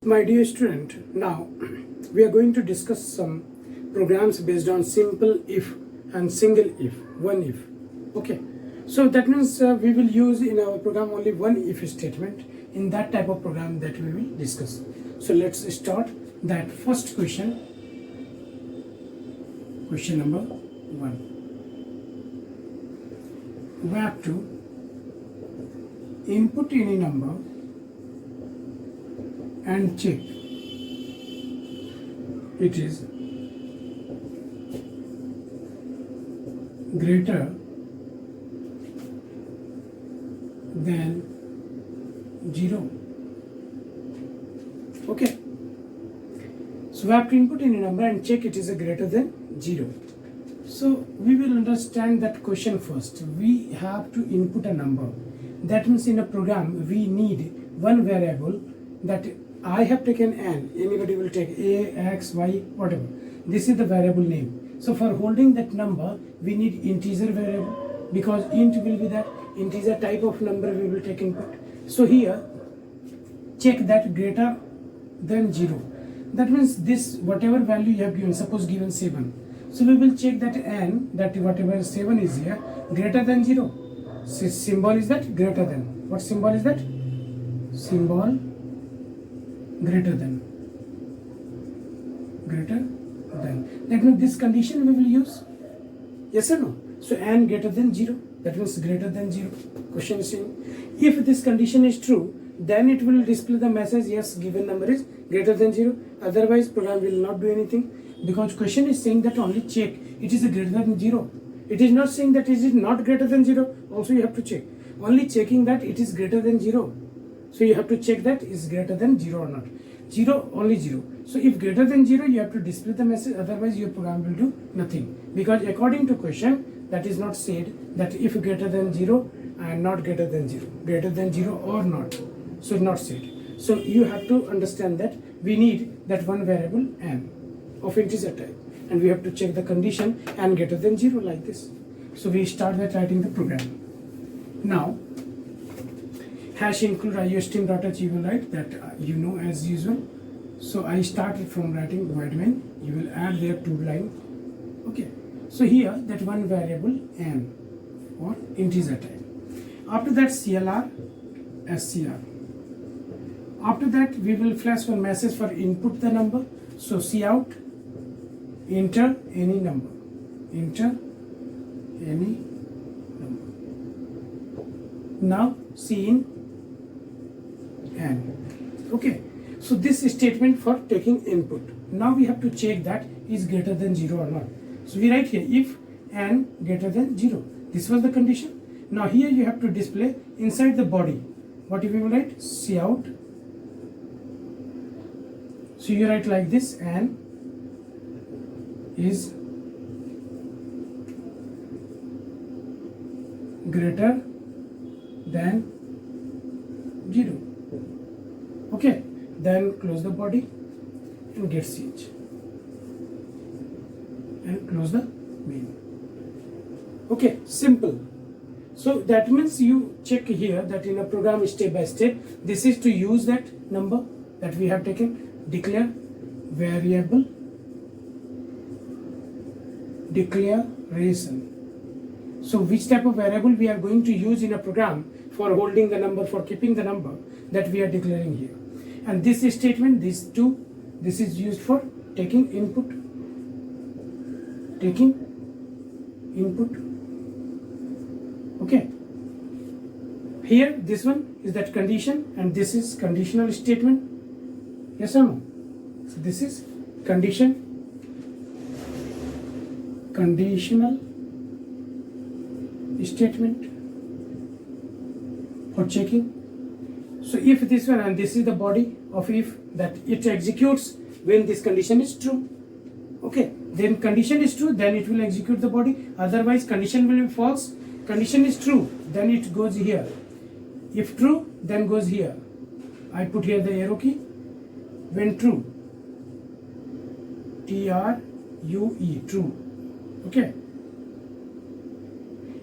My dear student, now we are going to discuss some programs based on simple if and single if, one if. Okay, so that means we will use in our program only one if statement in that type of program that we will discuss. So let's start that first question. Question number 1. We have to input any number and check it is greater than 0. Okay, so we have to input any number and check it is a greater than 0. So we will understand that question first. We have to input a number. That means in a program we need one variable that I have taken n, anybody will take a, x, y, whatever. This is the variable name. So for holding that number, we need integer variable, because int will be that integer type of number we will take input. So here, check that greater than 0. That means this, whatever value you have given, suppose given 7. So we will check that n, that whatever 7 is here, greater than 0. So symbol is that greater than. What symbol is that? Symbol greater than. That means this condition we will use. Yes or no? So n greater than 0. That means greater than 0. Question is saying, if this condition is true, then it will display the message yes, given number is greater than 0. Otherwise program will not do anything, because question is saying that only check it is greater than 0. It is not saying that it is not greater than 0. Also you have to check. Only checking that it is greater than 0. So you have to check that is greater than 0 or not. 0, only 0. So if greater than 0, you have to display the message, otherwise your program will do nothing. Because according to question, that is not said that if greater than 0 and not greater than 0. Greater than 0 or not. So not said. So you have to understand that we need that one variable n of integer type. And we have to check the condition n greater than 0 like this. So we start by writing the program. Now, hash include iostream.h, you will write that you know as usual. So I started from writing void main. You will add there 2 line. Okay. So here that one variable n or integer type. After that CLR SCR. After that we will flash one message for input the number. So cout enter any number. Enter any number. Now cin n. Okay, so this is statement for taking input. Now we have to check that is greater than 0 or not. So we write here if n greater than 0. This was the condition. Now here you have to display inside the body. What if we will write? Cout. So you write like this, n is greater than 0. Okay, then close the body and get ch and close the main. Okay, simple. So that means you check here that in a program step by step, this is to use that number that we have taken, declare variable declaration. So which type of variable we are going to use in a program for holding the number, for keeping the number that we are declaring here. And this statement, these two, this is used for taking input. Okay. Here this one is that condition and this is conditional statement. Yes or no? So this is conditional statement for checking. So if this one, and this is the body of if, that it executes when this condition is true. Okay, then condition is true, then it will execute the body. Otherwise condition will be false. Condition is true, then it goes here. If true, then goes here. I put here the arrow key. When true, TRUE, true. Okay,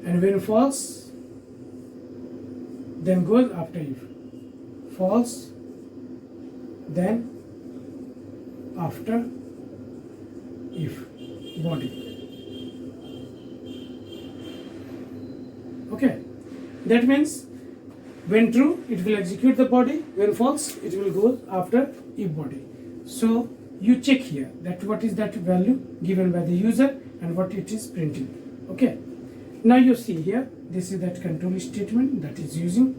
and when false, then goes after if. False, then after if body. Okay, that means when true it will execute the body, when false it will go after if body. So you check here that what is that value given by the user and what it is printing. Okay, now you see here, this is that control statement that is using.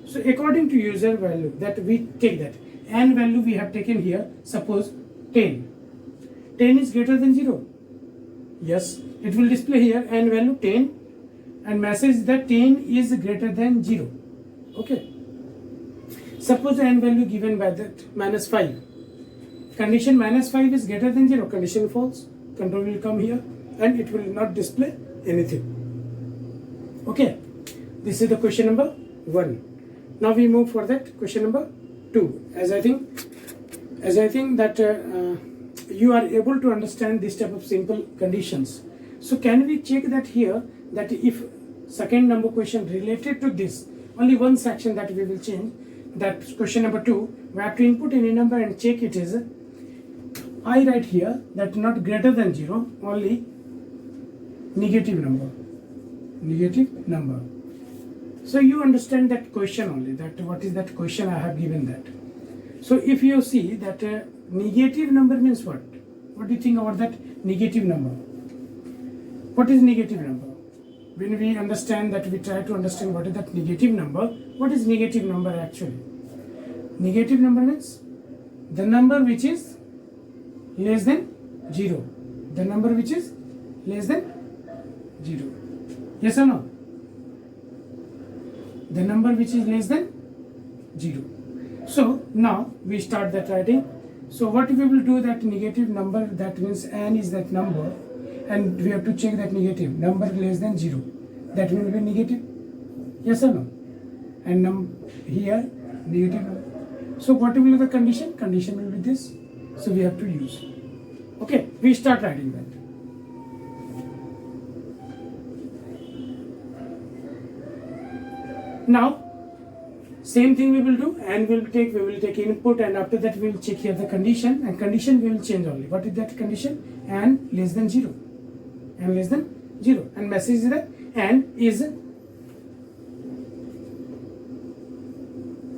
So according to user value, that we take that and value we have taken here, suppose 10 is greater than 0. Yes, it will display here and value 10 and message that 10 is greater than 0. Okay, suppose n value given by that -5, condition -5 is greater than 0, condition false, control will come here and it will not display anything. Okay, this is the question number 1. Now we move for that question number 2. As I think that you are able to understand this type of simple conditions. So can we check that here, that if second number question related to this, only one section that we will change, that question number 2, we have to input any number and check it is, I write here that not greater than 0, only negative number. So you understand that question only, that what is that question I have given that. So if you see that negative number means what? What do you think about that negative number? What is negative number? When we understand that, we try to understand what is that negative number. What is negative number actually? Negative number means the number which is less than 0. The number which is less than 0. Yes or no? The number which is less than 0. So now we start that writing. So what we will do, that negative number, that means n is that number, and we have to check that negative number less than 0, that will be negative. Yes or no? And here negative number. So what will be the condition? Condition will be this. So we have to use. Okay, we start writing that. Now same thing we will do, and we will take input, and after that we will check here the condition, and condition we will change only. What is that condition? And less than 0. And less than 0. And message is that and is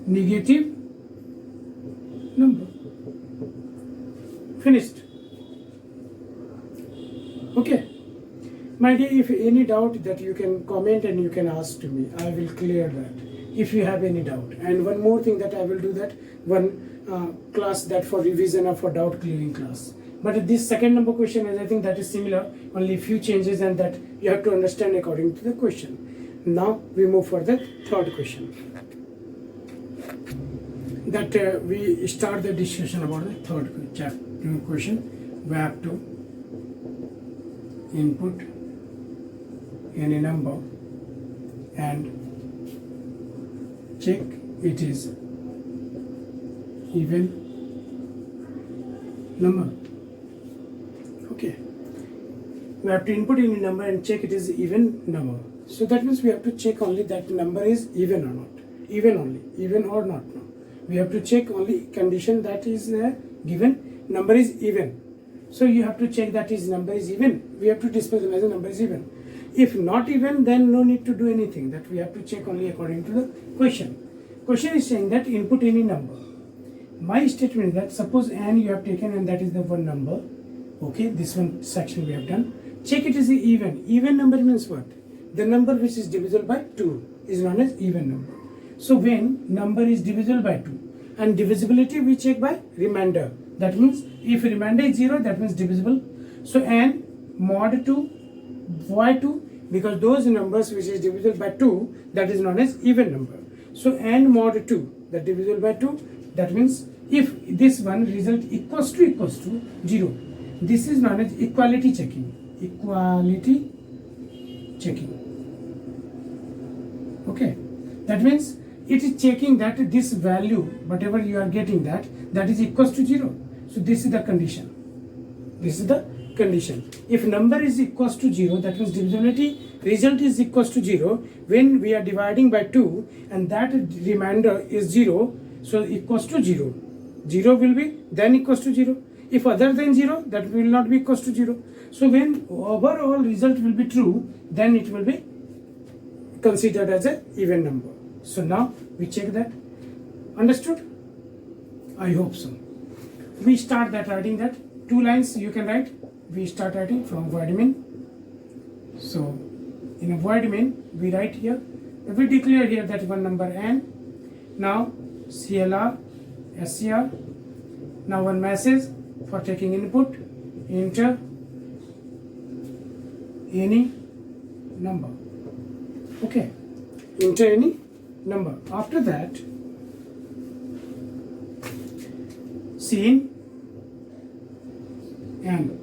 negative number. Finished. Okay. My dear, if any doubt, that you can comment and you can ask to me. I will clear that if you have any doubt. And one more thing, that I will do that one class that for revision or for doubt clearing class. But this second number question is, I think that is similar, only few changes, and that you have to understand according to the question. Now we move for the third question. That we start the discussion about the third chapter question. We have to input any number and check it is even number. Okay, we have to input any number and check it is even number. So that means we have to check only that number is even or not, even only, even or not. No, we have to check only condition that is given number is even. So you have to check that is number is even. We have to display them as a number is even. If not even, then no need to do anything. That we have to check only according to the question. Question is saying that input any number. My statement is that suppose n you have taken, and that is the one number. Okay, this one section we have done. Check it is even. Even number means what? The number which is divisible by 2 is known as even number. So when number is divisible by 2, and divisibility we check by remainder. That means if remainder is 0, that means divisible. So n mod 2, why 2? Because those numbers which is divisible by 2, that is known as even number. So n mod 2, that divisible by 2, that means if this one result equals to 0, this is known as equality checking. Equality checking. Okay, that means it is checking that this value, whatever you are getting, that is equals to 0. So this is the condition. This is the condition. If number is equals to 0, that means divisibility result is equals to 0. When we are dividing by 2 and that remainder is 0, so equals to 0. 0 will be then equals to 0. If other than 0, that will not be equals to 0. So when overall result will be true, then it will be considered as a even number. So now we check that. Understood? I hope so. We start that writing that. 2 lines you can write. We start writing from void main. So in a void main we write here. We declare here that one number n. Now CLR, SCR. Now one message for taking input. Enter any number. Okay. Enter any number. After that, scene n.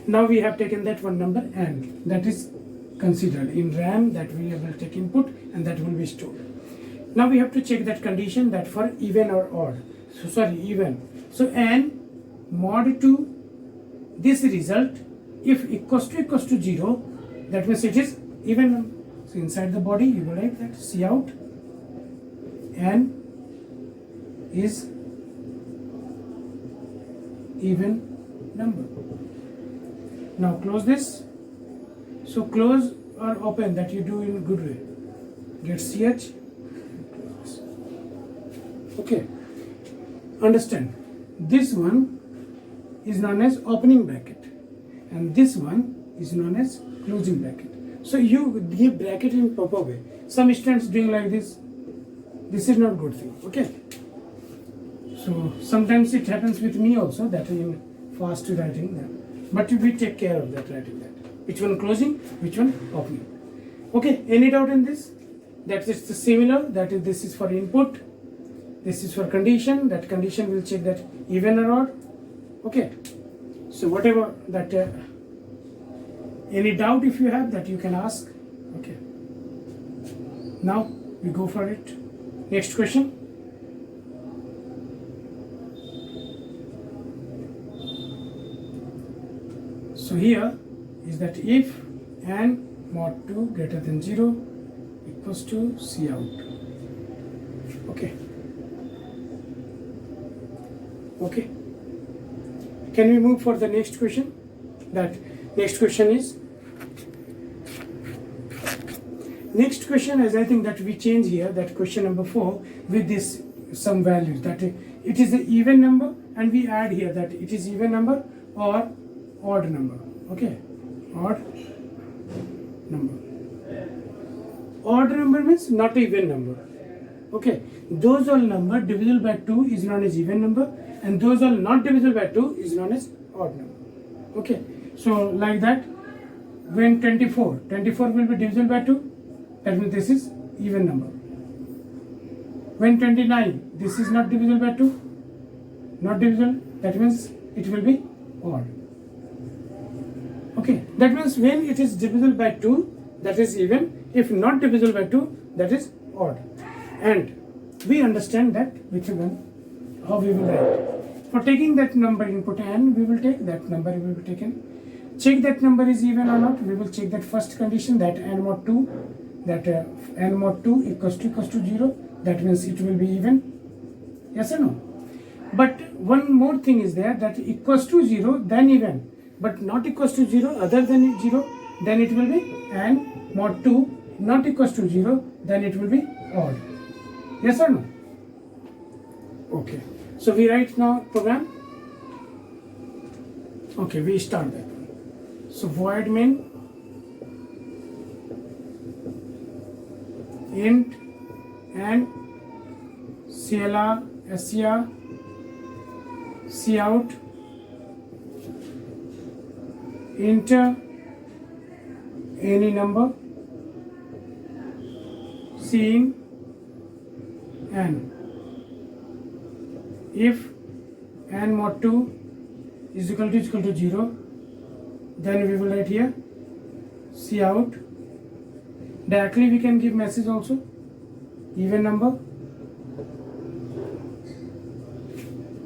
Now we have taken that one number n, that is considered in RAM, that we will take input and that will be stored. Now we have to check that condition, that for even or odd. So sorry, even. So n mod to this result, if equals to 0, that means it is even number. So inside the body you will write that Cout n is even number. Now close this. So close or open, that you do in good way. Get ch. Okay. Understand. This one is known as opening bracket and this one is known as closing bracket. So you give bracket in proper way. Some students doing like this. This is not good thing. Okay. So sometimes it happens with me also, that in fast writing that. But we take care of that writing that. Which one closing, which one opening. Okay, any doubt in this? That is the similar, that is this is for input, this is for condition, that condition will check that even or odd. Okay. So whatever that any doubt if you have, that you can ask. Okay. Now we go for it. Next question. So here is that if n mod 2 greater than 0 equals to Cout. Okay. Okay. Can we move for the next question? That next question is, next question is, I think that we change here, that question number 4 with this some values, that it is an even number and we add here that it is even number or odd number. Okay, odd number. Odd number means not even number. Okay, those all number divisible by 2 is known as even number and those all not divisible by 2 is known as odd number. Okay, so like that, when 24 will be divisible by 2, that means this is even number. When 29, this is not divisible by 2, not divisible, that means it will be odd. Okay, that means when it is divisible by 2, that is even. If not divisible by 2, that is odd. And we understand that which one, how we will write. For taking that number input n, we will take that number will be taken. Check that number is even or not. We will check that first condition, that n mod 2, that n mod 2 equals to 0. That means it will be even. Yes or no? But one more thing is there, that equals to 0, then even. But not equals to 0, other than 0, then it will be n mod 2 not equals to 0, then it will be odd. Yes or no? Okay. So we write now program. Okay, we start that one. So void main int and CLR, SCR, Cout, enter any number, scene n. If n mod 2 is equal to 0, then we will write here Cout. Directly we can give message also, even number.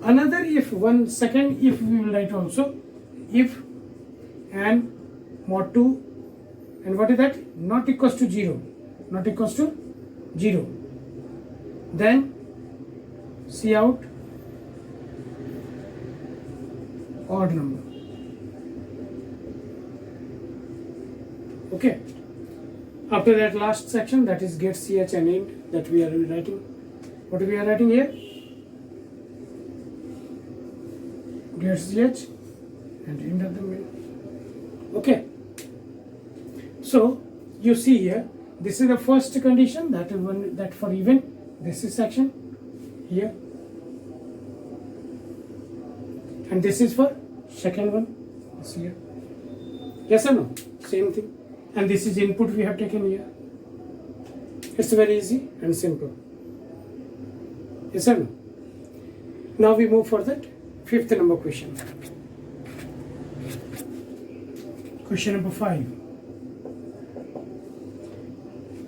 Another if, one second if we will write also, if n mod 2 and what is that, not equals to 0, not equals to 0, then Cout odd number. Okay. After that last section, that is get ch and int, that we are writing. What we are writing here? Get ch and int at the middle. Okay. So you see here, this is the first condition, that is one, that for even. This is section here, and this is for second one. This here. Yes or no? Same thing. And this is input we have taken here. It's very easy and simple. Yes or no? Now we move for that fifth number question. Question number 5.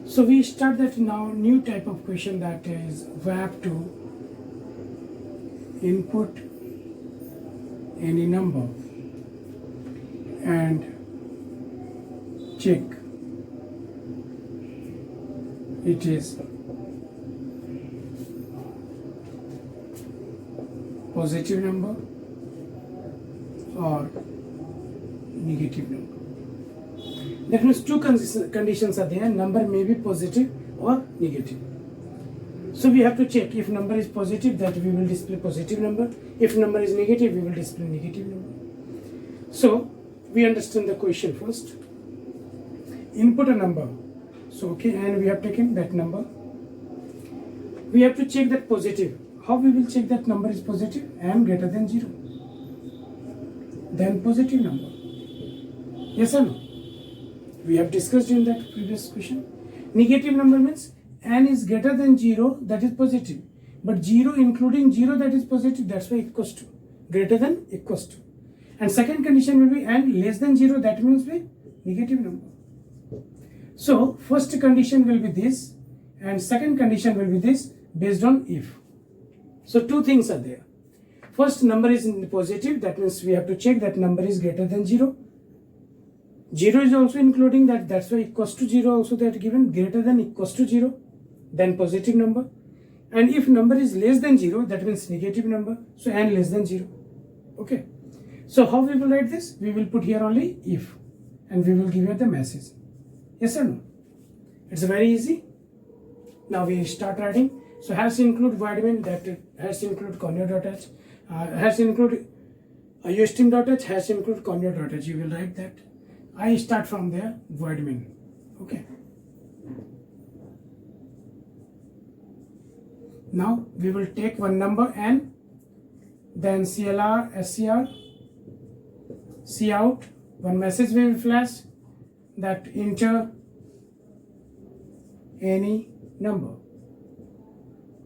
So we start that now new type of question, that is we have to input any number and check it is positive number or negative number. That means two conditions are there. Number may be positive or negative. So we have to check. If number is positive, that we will display positive number. If number is negative, we will display negative number. So we understand the question first. Input a number. So okay, and we have taken that number. We have to check that positive. How we will check that number is positive? And greater than 0. Then positive number. Yes or no? We have discussed in that previous question. Negative number means n is greater than 0, that is positive. But 0 including 0, that is positive, that's why equals to. Greater than equals to. And second condition will be n less than 0, that means be negative number. So first condition will be this, and second condition will be this based on if. So two things are there. First, number is positive, that means we have to check that number is greater than 0. 0 is also including that, that's why equals to 0 also that given, greater than equals to 0, then positive number. And if number is less than 0, that means negative number, so n less than 0. Okay. So how we will write this? We will put here only if, and we will give you the message. Yes or no? It's very easy. Now we start writing. So has include void, that has include conio.h, has include ustim.h, has include conio.h. You will write that. I start from there, void main. Okay. Now we will take one number n, then CLR, SCR, cout, one message we will flash, that enter any number.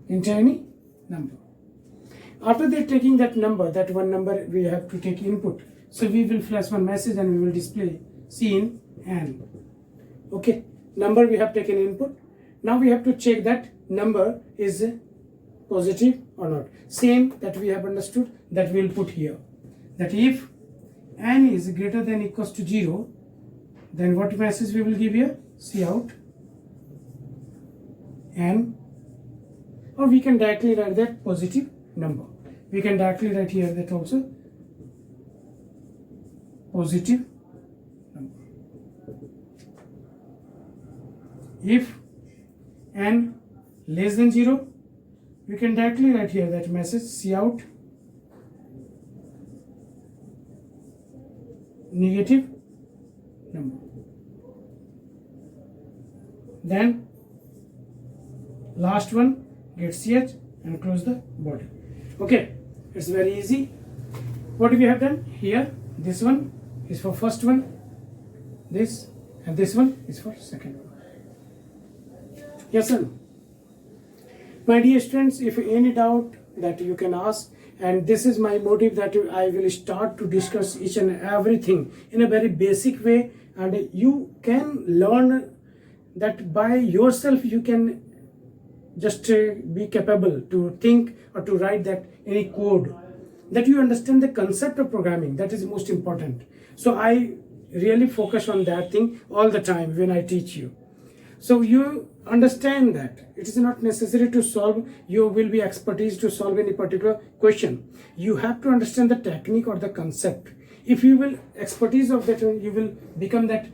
Enter any number. After that, taking that number, that one number we have to take input. So we will flash one message and we will display seen n. Okay, number we have taken input. Now we have to check that number is positive or not. Same that we have understood, that we will put here. That if n is greater than equals to 0, then what message we will give here? Cout n, or we can directly write that positive number. We can directly write here that also positive number. If n less than 0, we can directly write here that message cout negative number. Then last one, get ch and close the body. Okay, it's very easy. What we have done here? This one is for first one, this, and this one is for second one. Yes sir. My dear students, if any doubt that you can ask, and this is my motive, that I will start to discuss each and everything in a very basic way, and you can learn that by yourself. You can just be capable to think or to write that any code, that you understand the concept of programming. That is most important. So I really focus on that thing all the time when I teach you. So you understand that it is not necessary to solve, you will be expertise to solve any particular question. You have to understand the technique or the concept. If you will expertise of that, you will become that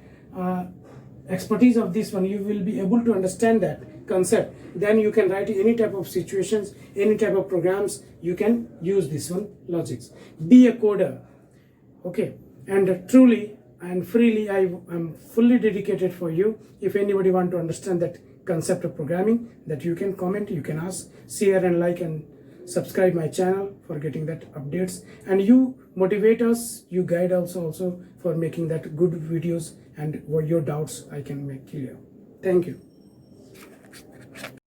expertise of this one, you will be able to understand that concept. Then you can write any type of situations, any type of programs, you can use this one logics. Be a coder, okay? And truly and freely I am fully dedicated for you. If anybody want to understand that concept of programming, that you can comment, you can ask, share and like and subscribe my channel for getting that updates. And you motivate us, you guide us also for making that good videos, and what your doubts I can make clear. Thank you.